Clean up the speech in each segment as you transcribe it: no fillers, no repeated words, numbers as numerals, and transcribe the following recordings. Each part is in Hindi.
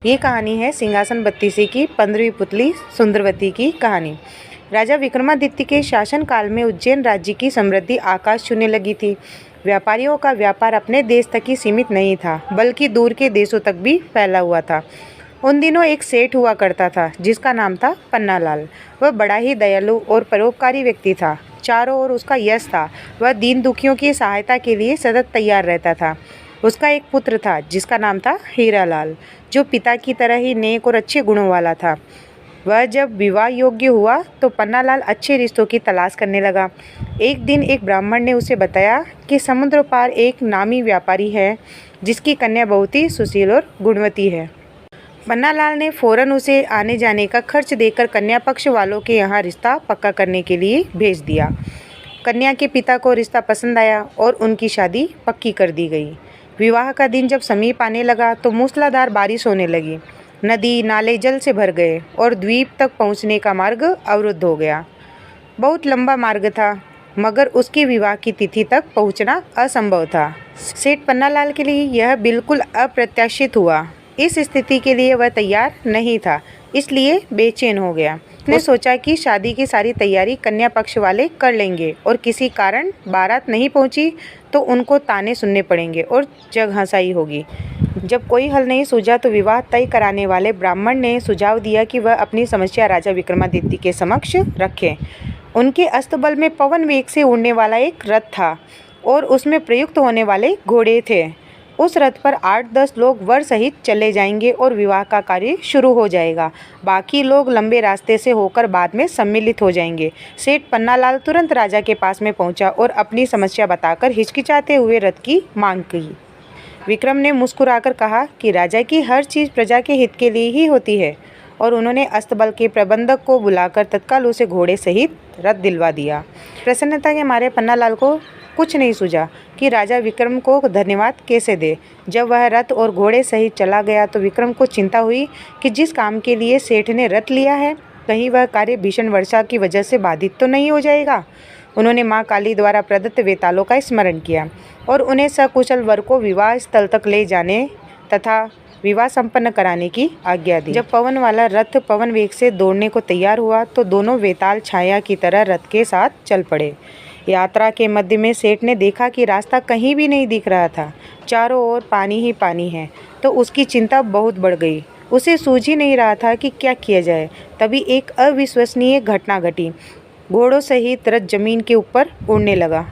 ये कहानी है सिंहासन बत्तीसी की 15वीं पुतली सुंदरवती की कहानी। राजा विक्रमादित्य के शासन काल में उज्जैन राज्य की समृद्धि आकाश छूने लगी थी। व्यापारियों का व्यापार अपने देश तक ही सीमित नहीं था, बल्कि दूर के देशों तक भी फैला हुआ था। उन दिनों एक सेठ हुआ करता था जिसका नाम था पन्नालाल। वह बड़ा ही दयालु और परोपकारी व्यक्ति था। चारों ओर उसका यश था। वह दीन दुखियों की सहायता के लिए सतत तैयार रहता था। उसका एक पुत्र था जिसका नाम था हीरालाल, जो पिता की तरह ही नेक और अच्छे गुणों वाला था। वह जब विवाह योग्य हुआ तो पन्नालाल अच्छे रिश्तों की तलाश करने लगा। एक दिन एक ब्राह्मण ने उसे बताया कि समुद्र पार एक नामी व्यापारी है जिसकी कन्या बहुत ही सुशील और गुणवती है। पन्नालाल ने फौरन उसे आने जाने का खर्च देकर कन्या पक्ष वालों के यहाँ रिश्ता पक्का करने के लिए भेज दिया। कन्या के पिता को रिश्ता पसंद आया और उनकी शादी पक्की कर दी गई। विवाह का दिन जब समीप आने लगा तो मूसलाधार बारिश होने लगी। नदी नाले जल से भर गए और द्वीप तक पहुंचने का मार्ग अवरुद्ध हो गया। बहुत लंबा मार्ग था, मगर उसके विवाह की तिथि तक पहुंचना असंभव था। सेठ पन्नालाल के लिए यह बिल्कुल अप्रत्याशित हुआ। इस स्थिति के लिए वह तैयार नहीं था, इसलिए बेचैन हो गया। उसने सोचा कि शादी की सारी तैयारी कन्या पक्ष वाले कर लेंगे और किसी कारण बारात नहीं पहुंची तो उनको ताने सुनने पड़ेंगे और जग हंसाई होगी। जब कोई हल नहीं सूझा तो विवाह तय कराने वाले ब्राह्मण ने सुझाव दिया कि वह अपनी समस्या राजा विक्रमादित्य के समक्ष रखें। उनके अस्तबल में पवन वेग से उड़ने वाला एक रथ था और उसमें प्रयुक्त होने वाले घोड़े थे। उस रथ पर 8-10 लोग वर सहित चले जाएंगे और विवाह का कार्य शुरू हो जाएगा। बाकी लोग लंबे रास्ते से होकर बाद में सम्मिलित हो जाएंगे। सेठ पन्नालाल तुरंत राजा के पास में पहुंचा और अपनी समस्या बताकर हिचकिचाते हुए रथ की मांग की। विक्रम ने मुस्कुराकर कहा कि राजा की हर चीज़ प्रजा के हित के लिए ही होती है, और उन्होंने अस्तबल के प्रबंधक को बुलाकर तत्काल उसे घोड़े सहित रथ दिलवा दिया। प्रसन्नता के मारे पन्नालाल को कुछ नहीं सूझा कि राजा विक्रम को धन्यवाद कैसे दे। जब वह रथ और घोड़े सहित चला गया तो विक्रम को चिंता हुई कि जिस काम के लिए सेठ ने रथ लिया है, कहीं वह कार्य भीषण वर्षा की वजह से बाधित तो नहीं हो जाएगा। उन्होंने माँ काली द्वारा प्रदत्त वेतालों का स्मरण किया और उन्हें सकुशल वर को विवाह स्थल तक ले जाने तथा विवाह संपन्न कराने की आज्ञा दी। जब पवन वाला रथ पवन वेग से दौड़ने को तैयार हुआ तो दोनों वेताल छाया की तरह रथ के साथ चल पड़े। यात्रा के मध्य में सेठ ने देखा कि रास्ता कहीं भी नहीं दिख रहा था। चारों ओर पानी ही पानी है, तो उसकी चिंता बहुत बढ़ गई। उसे सूझ ही नहीं रहा था कि क्या किया जाए। तभी एक अविश्वसनीय घटना घटी। घोड़ों सहित रथ जमीन के ऊपर उड़ने लगा।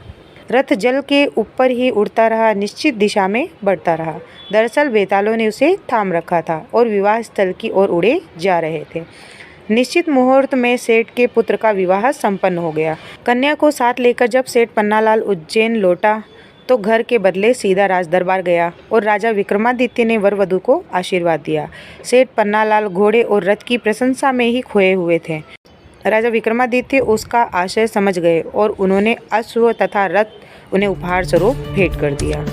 रथ जल के ऊपर ही उड़ता रहा, निश्चित दिशा में बढ़ता रहा। दरअसल बेतालों ने उसे थाम रखा था और विवाह स्थल की ओर उड़े जा रहे थे। निश्चित मुहूर्त में सेठ के पुत्र का विवाह संपन्न हो गया। कन्या को साथ लेकर जब सेठ पन्नालाल उज्जैन लौटा तो घर के बदले सीधा राज दरबार गया और राजा विक्रमादित्य ने वर वधू को आशीर्वाद दिया। सेठ पन्नालाल घोड़े और रथ की प्रशंसा में ही खोए हुए थे। राजा विक्रमादित्य उसका आशय समझ गए और उन्होंने अश्व तथा रथ उन्हें उपहार स्वरूप भेंट कर दिया।